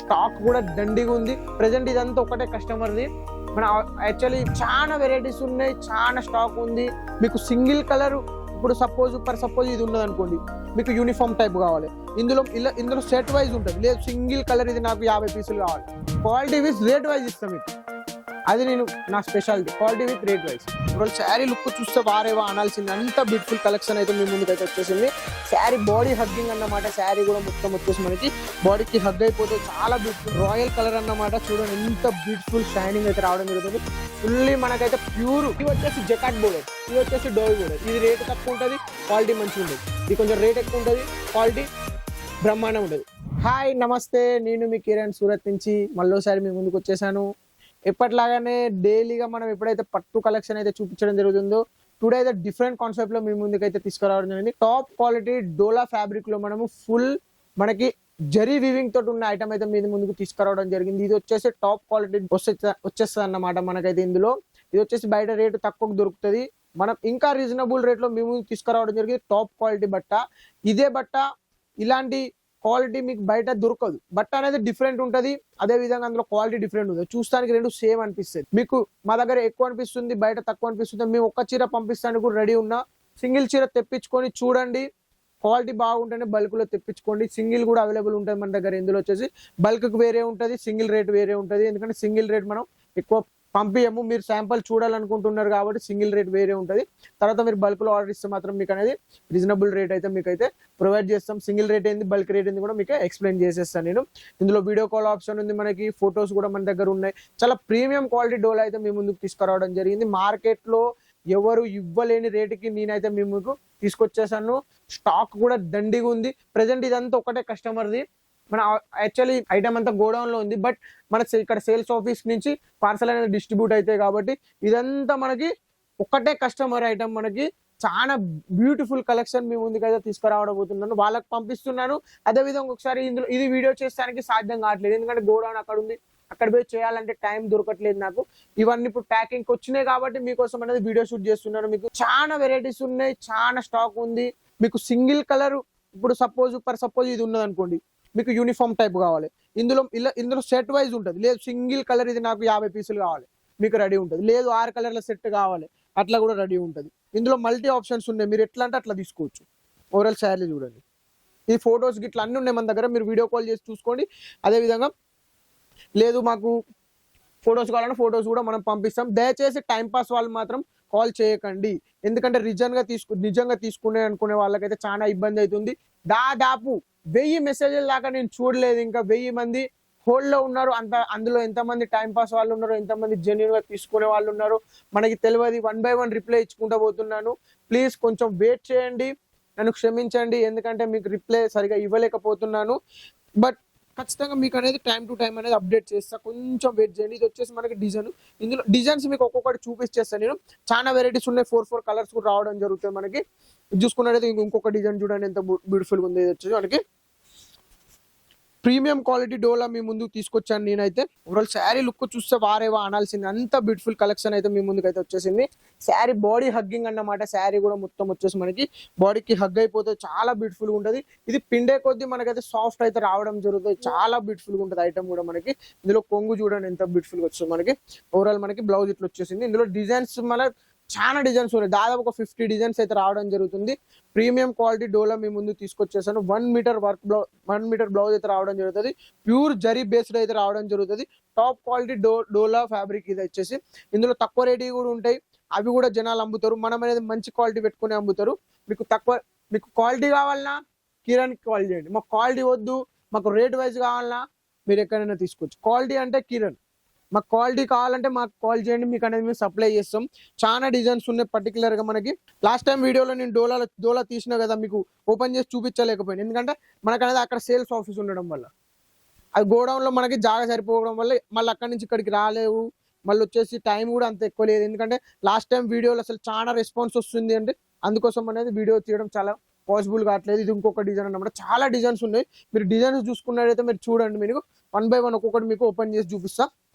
Stock కూడా దండిగా ఉంది. ప్రెసెంట్ ఇదంతా ఒకటే కస్టమర్ది. మన యాక్చువల్లీ చాలా వెరైటీస్ ఉన్నాయి, చాలా స్టాక్ ఉంది. మీకు సింగిల్ కలర్ ఇప్పుడు సపోజ్ ఇది ఉన్నది అనుకోండి, మీకు యూనిఫామ్ టైప్ కావాలి, ఇందులో సెట్ వైజ్ ఉంటుంది. లేదు సింగిల్ కలర్ ఇది నాకు 50 పీసులు కావాలి, క్వాలిటీ విత్ రేట్ వైజ్ ఇస్తాం మీకు. అది నేను నా speciality, quality with rate wise. ఇప్పుడు శారీ లుక్ చూస్తే వారేవా అనాల్సింది, అంత బ్యూటిఫుల్ కలెక్షన్ అయితే మీ ముందుకైతే వచ్చేసింది. శారీ బాడీ హగ్గింగ్ అన్నమాట. శారీ కూడా మొత్తం వచ్చేసి మనకి బాడీకి హగ్ అయిపోతే చాలా బ్యూటిఫుల్ రాయల్ కలర్ అన్నమాట. చూడండి ఎంత బ్యూటిఫుల్ షైనింగ్ అయితే రావడం జరుగుతుంది. ఫుల్లీ మనకైతే ప్యూర్. ఇది వచ్చేసి జకాట్ బోర్డర్, ఇది వచ్చేసి డోవ్ బోర్డర్. ఇది రేట్ తక్కువ ఉంటుంది, క్వాలిటీ మంచిగా ఉంటుంది. ఇది కొంచెం రేట్ ఎక్కువ ఉంటుంది, క్వాలిటీ బ్రహ్మాండం ఉంటుంది. హాయ్ నమస్తే, నేను మీ కిరణ్ సూరత్ నుంచి మళ్ళీసారి మీ ముందుకు వచ్చేసాను. ఎప్పటిలాగానే డైలీగా మనం ఎప్పుడైతే పట్టు కలెక్షన్ అయితే చూపించడం జరుగుతుందో, టుడే అయితే డిఫరెంట్ కాన్సెప్ట్ లో మీ ముందుకైతే తీసుకురావడం జరిగింది. టాప్ క్వాలిటీ డోలా ఫ్యాబ్రిక్ లో మనము ఫుల్ మనకి జరీ వీవింగ్ తోటి ఉన్న ఐటమ్ అయితే మీ ముందుకు తీసుకురావడం జరిగింది. ఇది వచ్చేసి టాప్ క్వాలిటీ వచ్చేస్తుంది అన్నమాట. మనకైతే ఇందులో ఇది వచ్చేసి బయట రేటు తక్కువకు దొరుకుతుంది, మనం ఇంకా రీజనబుల్ రేట్ లో మీ ముందుకు తీసుకురావడం జరిగింది. టాప్ క్వాలిటీ బట్ట, ఇదే బట్ట ఇలాంటి క్వాలిటీ మీకు బయట దొరకదు. బట్ట అనేది డిఫరెంట్ ఉంటుంది, అదే విధంగా అందులో క్వాలిటీ డిఫరెంట్ ఉంటుంది. చూస్తానికి రెండు సేమ్ అనిపిస్తుంది. మీకు మా దగ్గర ఎక్కువ అనిపిస్తుంది, బయట తక్కువ అనిపిస్తుంది. మేము ఒక్క చీర పంపిస్తానికి కూడా రెడీ ఉన్నా. సింగిల్ చీర తెప్పించుకొని చూడండి, క్వాలిటీ బాగుంటేనే బల్క్ లో తెప్పించుకోండి. సింగిల్ కూడా అవైలబుల్ ఉంటుంది మన దగ్గర. ఇందులో వచ్చేసి బల్క్ వేరే ఉంటుంది, సింగిల్ రేట్ వేరే ఉంటుంది. ఎందుకంటే సింగిల్ రేట్ మనం ఎక్కువ పంపించము, మీరు శాంపుల్ చూడాలనుకుంటున్నారు కాబట్టి సింగిల్ రేట్ వేరే ఉంటుంది. తర్వాత మీరు బల్క్ లో ఆర్డర్ ఇస్తే మాత్రం మీకు అనేది రీజనబుల్ రేట్ అయితే మీకు అయితే ప్రొవైడ్ చేస్తాం. సింగిల్ రేట్ ఏంది, బల్క్ రేట్ ఏంది కూడా మీకు ఎక్స్ప్లెయిన్ చేసేస్తాను నేను. ఇందులో వీడియో కాల్ ఆప్షన్ ఉంది, మనకి ఫొటోస్ కూడా మన దగ్గర ఉన్నాయి. చాలా ప్రీమియం క్వాలిటీ డోలా అయితే మీ ముందుకు తీసుకురావడం జరిగింది. మార్కెట్ లో ఎవరు ఇవ్వలేని రేటుకి నేనైతే మీ ముందుకు తీసుకొచ్చేసాను. స్టాక్ కూడా దండిగా ఉంది. ప్రెసెంట్ ఇదంతా ఒకటే కస్టమర్ది. మన యాక్చువల్లీ ఐటమ్ అంతా గోడౌన్ లో ఉంది, బట్ మన ఇక్కడ సేల్స్ ఆఫీస్ నుంచి పార్సల్ అనేది డిస్ట్రిబ్యూట్ అవుతాయి కాబట్టి ఇదంతా మనకి ఒక్కటే కస్టమర్ ఐటమ్. మనకి చాలా బ్యూటిఫుల్ కలెక్షన్ మీ ముందుకైతే తీసుకురావడం పోతున్నాను, వాళ్ళకి పంపిస్తున్నాను. అదే విధంగా ఒకసారి ఇందులో ఇది వీడియో చేస్తానికి సాధ్యం కావట్లేదు, ఎందుకంటే గోడౌన్ అక్కడ ఉంది, అక్కడ పోయి చేయాలంటే టైం దొరకట్లేదు నాకు. ఇవన్నీ ఇప్పుడు ప్యాకింగ్ వచ్చినాయి కాబట్టి మీకోసం అనేది వీడియో షూట్ చేస్తున్నాను. మీకు చాలా వెరైటీస్ ఉన్నాయి, చాలా స్టాక్ ఉంది. మీకు సింగిల్ కలర్ ఇప్పుడు సపోజ్ ఇది ఉన్నది అనుకోండి, మీకు యూనిఫామ్ టైప్ కావాలి, ఇందులో సెట్ వైజ్ ఉంటుంది. లేదు సింగిల్ కలర్ ఇది నాకు 50 పీసులు కావాలి, మీకు రెడీ ఉంటుంది. లేదు 6 కలర్ల సెట్ కావాలి, అట్లా కూడా రెడీ ఉంటుంది. ఇందులో మల్టీ ఆప్షన్స్ ఉన్నాయి, మీరు ఎట్లా అంటే అట్లా తీసుకోవచ్చు. ఓవరాల్ శారీ చూడండి, ఈ ఫొటోస్ గిట్లా అన్ని ఉన్నాయి మన దగ్గర, మీరు వీడియో కాల్ చేసి చూసుకోండి. అదేవిధంగా లేదు మాకు ఫొటోస్ కావాలన్నా ఫొటోస్ కూడా మనం పంపిస్తాం. దయచేసి టైంపాస్ వాళ్ళు మాత్రం కాల్ చేయకండి, ఎందుకంటే నిజంగా తీసుకునే అనుకునే వాళ్ళకైతే చాలా ఇబ్బంది అవుతుంది. దాదాపు 1000 మెసేజ్ల దాకా నేను చూడలేదు, ఇంకా 1000 మంది హోల్డ్ లో ఉన్నారు. అందులో ఎంతమంది టైంపాస్ వాళ్ళు ఉన్నారు, ఎంతమంది జెన్యున్ గా తీసుకునే వాళ్ళు ఉన్నారు మనకి తెలియదు. 1 by 1 రిప్లై ఇచ్చుకుంటూ పోతున్నాను. ప్లీజ్ కొంచెం వెయిట్ చేయండి, నన్ను క్షమించండి, ఎందుకంటే మీకు రిప్లై సరిగా ఇవ్వలేకపోతున్నాను. బట్ ఖచ్చితంగా మీకు అనేది టైం టు టైం అనేది అప్డేట్ చేస్తా, కొంచెం వెయిట్ చేయండి. ఇది వచ్చేసి మనకి డిజైన్, ఇందులో డిజైన్స్ మీకు ఒక్కొక్కటి చూపించేస్తాను నేను. చాలా వెరైటీస్ ఉన్నాయి, 4 కలర్స్ కూడా రావడం జరుగుతుంది మనకి. చూసుకున్నట్టయితే ఇంకొక డిజైన్ చూడండి ఎంత బ్యూటిఫుల్ గా ఉంది. ఇది వచ్చేసి మనకి ప్రీమియం క్వాలిటీ డోలా మీ ముందుకు తీసుకొచ్చాను నేనైతే. ఓవరాల్ శారీ లుక్ చూస్తే వారేవా అనాల్సింది, అంత బ్యూటిఫుల్ కలెక్షన్ అయితే మీ ముందుకైతే వచ్చేసింది. శారీ బాడీ హగ్గింగ్ అన్నమాట. శారీ కూడా మొత్తం వచ్చేసి మనకి బాడీకి హగ్ అయిపోతే చాలా బ్యూటిఫుల్ గా ఉంటుంది. ఇది పిండే కొద్దీ మనకైతే సాఫ్ట్ అయితే రావడం జరుగుతుంది, చాలా బ్యూటిఫుల్ గా ఉంటుంది ఐటమ్ కూడా మనకి. ఇందులో కొంగు చూడండి ఎంత బ్యూటిఫుల్ గా వస్తుంది మనకి. ఓవరాల్ మనకి బ్లౌజ్ ఇట్లా వచ్చేసింది. ఇందులో డిజైన్స్ మన చాలా డిజైన్స్ ఉన్నాయి, దాదాపు ఒక 50 డిజైన్స్ అయితే రావడం జరుగుతుంది. ప్రీమియం క్వాలిటీ డోలా మీ ముందు తీసుకొచ్చేసాను. 1 మీటర్ బ్లౌజ్ అయితే రావడం జరుగుతుంది. ప్యూర్ జరీ బేస్డ్ అయితే రావడం జరుగుతుంది. టాప్ క్వాలిటీ డోలా ఫ్యాబ్రిక్ ఇది వచ్చేసి. ఇందులో తక్కువ రేట్ కూడా ఉంటాయి, అవి కూడా జనాలు అమ్ముతారు. మనం అనేది మంచి క్వాలిటీ పెట్టుకుని అమ్ముతారు. మీకు క్వాలిటీ కావాలన్నా కిరణ్ కాల్ చేయండి, మాకు క్వాలిటీ వద్దు, మాకు రేట్ వైజ్ కావాలన్నా మీరు ఎక్కడైనా తీసుకోవచ్చు. క్వాలిటీ అంటే కిరణ్, మాకు క్వాలిటీ కావాలంటే మాకు కాల్ చేయండి, మీకు అనేది మేము సప్లై చేస్తాం. చాలా డిజైన్స్ ఉన్నాయి పర్టికులర్ గా మనకి. లాస్ట్ టైం వీడియోలో నేను డోలా తీసినా కదా, మీకు ఓపెన్ చేసి చూపించలేకపోయాను, ఎందుకంటే మనకు అనేది అక్కడ సేల్స్ ఆఫీస్ ఉండడం వల్ల, అది గోడౌన్ లో మనకి జాగా సరిపోవడం వల్ల మళ్ళీ అక్కడి నుంచి ఇక్కడికి రాలేవు. మళ్ళీ వచ్చేసి టైం కూడా అంత ఎక్కువ లేదు, ఎందుకంటే లాస్ట్ టైం వీడియోలో అసలు చాలా రెస్పాన్స్ వస్తుంది, అంటే అందుకోసం అనేది వీడియో తీయడం చాలా పాసిబుల్ కావట్లేదు. ఇది ఇంకొక డిజైన్ అన్నమాట. చాలా డిజైన్స్ ఉన్నాయి, మీరు డిజైన్స్ చూసుకున్నట్టయితే మీరు చూడండి. మీకు 1 by 1 ఒక్కొక్కటి మీకు ఓపెన్ చేసి చూపిస్తా.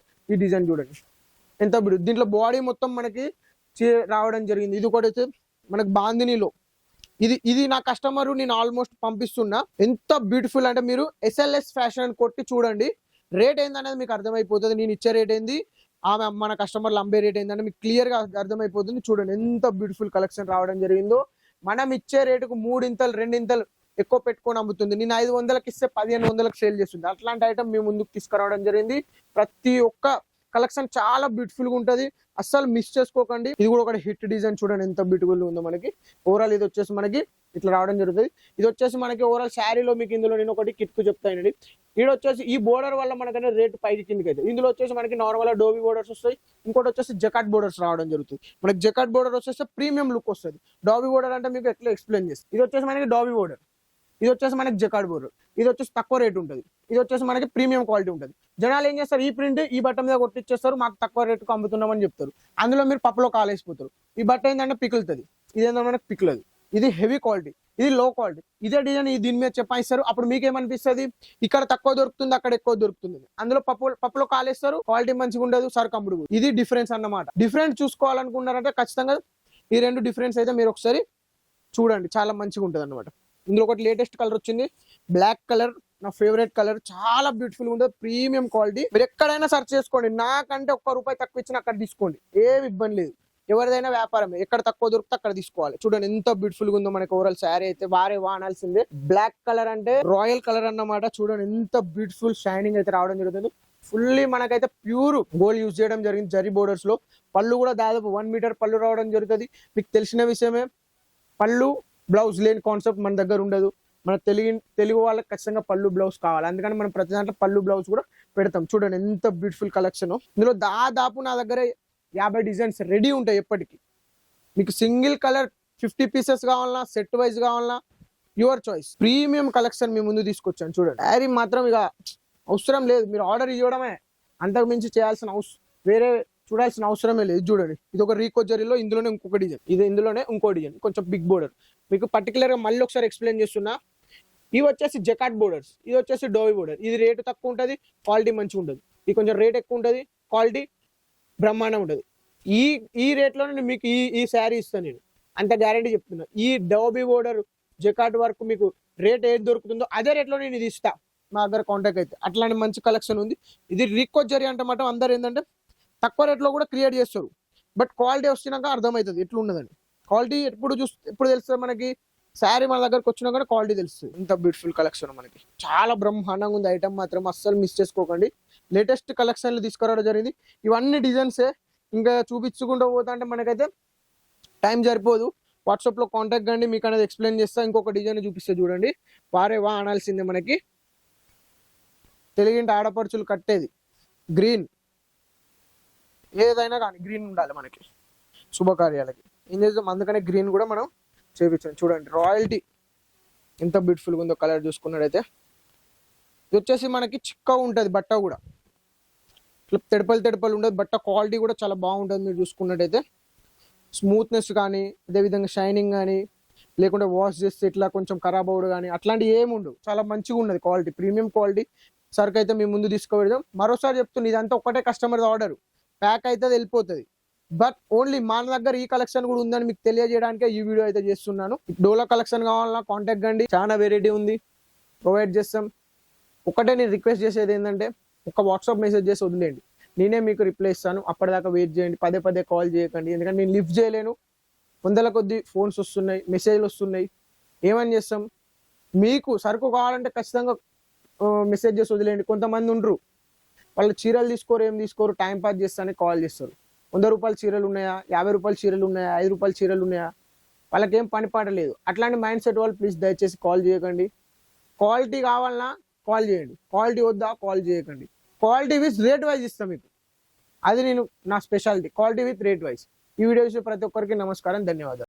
ఈ డిజైన్ చూడండి ఎంత బ్యూటిఫుల్, దీంట్లో బాడీ మొత్తం మనకి రావడం జరిగింది. ఇది ఒకటి మనకి బాందినీలో, ఇది నా కస్టమర్ నేను ఆల్మోస్ట్ పంపిస్తున్నా. ఎంత బ్యూటిఫుల్ అంటే మీరు SLS ఫ్యాషన్ కొట్టి చూడండి, రేట్ ఏందనేది మీకు అర్థమైపోతుంది. నేను ఇచ్చే రేట్ ఏంది, ఆమె మన కస్టమర్లు అమ్మే రేట్ ఏంటంటే మీకు క్లియర్ గా అర్థమైపోతుంది. చూడండి ఎంత బ్యూటిఫుల్ కలెక్షన్ రావడం జరిగిందో. మనం ఇచ్చే రేటుకు 3 ఇంతలు 2 ఇంతలు ఎక్కువ పెట్టుకొని అమ్ముతుంది. నేను 500కి ఇస్తే 1500కి సేల్ చేస్తుంది. అట్లాంటి ఐటమ్ మీ ముందుకు తీసుకురావడం జరిగింది. ప్రతి ఒక్క కలెక్షన్ చాలా బ్యూటిఫుల్ గా ఉంటది, అస్సలు మిస్ చేసుకోకండి. ఇది కూడా ఒక హిట్ డిజైన్, చూడండి ఎంత బ్యూటిఫుల్ ఉందో మనకి. ఓవరాల్ ఇది వచ్చేసి మనకి ఇట్లా రావడం జరుగుతుంది. ఇది వచ్చేసి మనకి ఓవరాల్ శారీలో మీకు ఇందులో నేను ఒకటి కిట్కు చెప్తానండి. ఇది వచ్చేసి ఈ బోర్డర్ వల్ల మనకనే రేట్ పైకి కిందకి అయితే. ఇందులో వచ్చేసి మనకి నార్మల్ డోబీ బోర్డర్స్ వస్తాయి, ఇంకోటి వచ్చేసి జకాట్ బోర్డర్స్ రావడం జరుగుతుంది. మనకి జకాట్ బోర్డర్ వచ్చేసి ప్రీమియం లుక్ వస్తుంది. డాబీ బోర్డర్ అంటే మీకు ఎట్లా ఎక్స్ప్లెయిన్ చేస్తుంది. ఇది వచ్చేసి మనకి డాబీ బోర్డర్, ఇది వచ్చేసి మనకి జకాట్ బోర్డర్. ఇది వచ్చేసి తక్కువ రేట్ ఉంటుంది, ఇది వచ్చేసి మనకి ప్రీమియం క్వాలిటీ ఉంటుంది. జనాలు ఏం చేస్తారు, ఈ ప్రింట్ ఈ బట్ట మీద కొట్టిచ్చేస్తారు, మాకు తక్కువ రేటుకు అమ్ముతున్నామని చెప్తారు. అందులో మీరు పప్పులో కాలేసిపోతారు. ఈ బట్ట ఏంటంటే పికులుతుంది, ఇదేంటంటే మనకి పికులది. ఇది హెవీ క్వాలిటీ, ఇది లో క్వాలిటీ. ఇదే డిజైన్ దీని మీద చెప్పాయిస్తారు. అప్పుడు మీకేమనిపిస్తుంది, ఇక్కడ తక్కువ దొరుకుతుంది అక్కడ ఎక్కువ దొరుకుతుంది. అందులో పప్పులో కాలేస్తారు, క్వాలిటీ మంచిగా ఉండదు, సరుకంపుడు. ఇది డిఫరెన్స్ అన్నమాట. డిఫరెన్స్ చూసుకోవాలనుకున్నారంటే ఖచ్చితంగా ఈ రెండు డిఫరెన్స్ అయితే మీరు ఒకసారి చూడండి, చాలా మంచిగా ఉంటుంది అన్నమాట. ఇందులో ఒకటి లేటెస్ట్ కలర్ వచ్చింది, బ్లాక్ కలర్, నా ఫేవరెట్ కలర్, చాలా బ్యూటిఫుల్ ఉంటుంది, ప్రీమియం క్వాలిటీ. మీరు ఎక్కడైనా సెర్చ్ చేసుకోండి, నాకంటే ₹1 తక్కువ ఇచ్చిన అక్కడ తీసుకోండి, ఏమి ఇబ్బంది లేదు. ఎవరిదైనా వ్యాపారమే, ఎక్కడ తక్కువ దొరికితే అక్కడ తీసుకోవాలి. చూడండి ఎంత బ్యూటిఫుల్ గా ఉందో మనకి ఓవరాల్ శారీ అయితే. వారే వానాల్సిందే. బ్లాక్ కలర్ అంటే రాయల్ కలర్ అన్నమాట. చూడండి ఎంత బ్యూటిఫుల్ షైనింగ్ అయితే రావడం జరుగుతుంది. ఫుల్లీ మనకైతే ప్యూర్ గోల్డ్ యూజ్ చేయడం జరిగింది జరీ బోర్డర్స్ లో. పళ్ళు కూడా దాదాపు 1 మీటర్ పళ్ళు రావడం జరుగుతుంది. మీకు తెలిసిన విషయమే, పళ్ళు బ్లౌజ్ లేని కాన్సెప్ట్ మన దగ్గర ఉండదు. మన తెలుగు వాళ్ళకి ఖచ్చితంగా పళ్ళు బ్లౌజ్ కావాలి, అందుకని మనం ప్రతి దాంట్లో పళ్ళు బ్లౌజ్ కూడా పెడతాం. చూడండి ఎంత బ్యూటిఫుల్ కలెక్షన్. ఇందులో దాదాపు నా దగ్గర 50 డిజైన్స్ రెడీ ఉంటాయి ఎప్పటికీ. మీకు సింగిల్ కలర్ 50 పీసెస్ కావాలన్నా, సెట్ వైజ్ కావాలన్నా, యువర్ చాయిస్. ప్రీమియం కలెక్షన్ మీ ముందు తీసుకొచ్చాను. చూడండి శారీ మాత్రం ఇక అవసరం లేదు, మీరు ఆర్డర్ ఇవ్వడమే, అంతకు మించి చేయాల్సిన వేరే చూడాల్సిన అవసరమే లేదు. చూడండి ఇది ఒక రీకో జరీలో, ఇందులోనే ఇంకొక డిజైన్, ఇది ఇందులోనే ఇంకో డిజైన్, కొంచెం బిగ్ బోర్డర్. మీకు పర్టికులర్ గా మళ్ళీ ఒకసారి ఎక్స్ప్లెయిన్ చేస్తున్నా. ఇవి వచ్చేసి జకాట్ బోర్డర్స్, ఇది వచ్చేసి డోవి బోర్డర్. ఇది రేటు తక్కువ ఉంటుంది, క్వాలిటీ మంచిగా ఉంటుంది. ఇది కొంచెం రేట్ ఎక్కువ ఉంటుంది, క్వాలిటీ బ్రహ్మాండం ఉంటుంది. ఈ రేట్లోనే మీకు ఈ శారీ ఇస్తాను నేను, అంత గ్యారంటీ చెప్తున్నా. ఈ డోబీ బోర్డర్ జకాట్ వరకు మీకు రేట్ ఏది దొరుకుతుందో అదే రేట్లో నేను ఇది ఇస్తా, మా దగ్గర కాంటాక్ట్ అయితే. అట్లాంటి మంచి కలెక్షన్ ఉంది. ఇది రీకో జరీ అంటే మాట అందరు ఏంటంటే తక్కువ రేట్లో కూడా క్రియేట్ చేస్తారు, బట్ క్వాలిటీ వచ్చినాక అర్థమవుతుంది ఎట్లా ఉన్నదని. క్వాలిటీ ఎప్పుడు తెలుస్తుంది మనకి, శారీ మన దగ్గరకు వచ్చినా కానీ క్వాలిటీ తెలుస్తుంది. ఇంత బ్యూటిఫుల్ కలెక్షన్ మనకి, చాలా బ్రహ్మాండంగా ఉంది ఐటమ్ మాత్రం, అస్సలు మిస్ చేసుకోకండి. లేటెస్ట్ కలెక్షన్లు తీసుకురావడం జరిగింది. ఇవన్నీ డిజైన్సే, ఇంకా చూపించుకుంటూ పోతా అంటే మనకైతే టైం సరిపోదు. వాట్సాప్లో కాంటాక్ట్ కండి, మీకు అనేది ఎక్స్ప్లెయిన్ చేస్తా. ఇంకొక డిజైన్ చూపిస్తే చూడండి, వారే వా అనాల్సిందే. మనకి తెలుగింటి ఆడపడుచులు కట్టేది గ్రీన్, ఏదైనా కానీ గ్రీన్ ఉండాలి మనకి శుభకార్యాలకి. ఏం చేద్దాం, అందుకనే గ్రీన్ కూడా మనం చేపించాం. చూడండి రాయల్టీ ఎంత బ్యూటిఫుల్గా ఉందో కలర్ చూసుకున్నట్టయితే. ఇది వచ్చేసి మనకి చిక్కగా ఉంటుంది బట్ట కూడా, ఇట్లా తెడపలు ఉండదు. బట్ట క్వాలిటీ కూడా చాలా బాగుంటుంది. మీరు చూసుకున్నట్టయితే స్మూత్నెస్ కానీ, అదేవిధంగా షైనింగ్ కానీ, లేకుంటే వాష్ చేస్తే ఇట్లా కొంచెం ఖరాబ్ అవ్వడు కానీ అట్లాంటివి ఏమి ఉండవు. చాలా మంచిగా ఉన్నది క్వాలిటీ, ప్రీమియం క్వాలిటీ సరుకు అయితే మేము ముందు తీసుకువెడదాం. మరోసారి చెప్తుంది, ఇదంతా ఒకటే కస్టమర్ ఆర్డర్, ప్యాక్ అయితే వెళ్ళిపోతుంది. బట్ ఓన్లీ మన దగ్గర ఈ కలెక్షన్ కూడా ఉందని మీకు తెలియజేయడానికే ఈ వీడియో అయితే చేస్తున్నాను. డోలా కలెక్షన్ కావాలన్నా కాంటాక్ట్ కండి, చాలా వెరైటీ ఉంది, ప్రొవైడ్ చేస్తాం. ఒకటే నేను రిక్వెస్ట్ చేసేది ఏంటంటే, ఒక వాట్సాప్ మెసేజ్ చేసి వదిలేయండి, నేనే మీకు రిప్లై ఇస్తాను. అప్పటిదాకా వెయిట్ చేయండి, పదే కాల్ చేయకండి, ఎందుకంటే నేను లిఫ్ట్ చేయలేను. 100 కొద్ది ఫోన్స్ వస్తున్నాయి, మెసేజ్లు వస్తున్నాయి. ఏమని చేస్తాం, మీకు సరుకు కావాలంటే ఖచ్చితంగా మెసేజ్ చేసి వదిలేయండి. కొంతమంది ఉండరు, వాళ్ళు చీరలు తీసుకోరు, ఏం తీసుకోరు, టైం పాస్ చేస్తానే కాల్ చేస్తారు. ₹100 చీరలు ఉన్నాయా, ₹50 చీరలు ఉన్నాయా, ₹5 చీరలు ఉన్నాయా, వాళ్ళకేం పని పాట లేదు. అట్లాంటి మైండ్ సెట్ వాళ్ళు ప్లీజ్ దయచేసి కాల్ చేయకండి. క్వాలిటీ కావాలన్నా కాల్ చేయండి, క్వాలిటీ వద్దా కాల్ చేయకండి. క్వాలిటీ విత్ రేట్ వైజ్ ఇస్తాం మీకు, అది నేను నా speciality, quality with rate wise. ఈ వీడియో చూసే ప్రతి ఒక్కరికి నమస్కారం, ధన్యవాదాలు.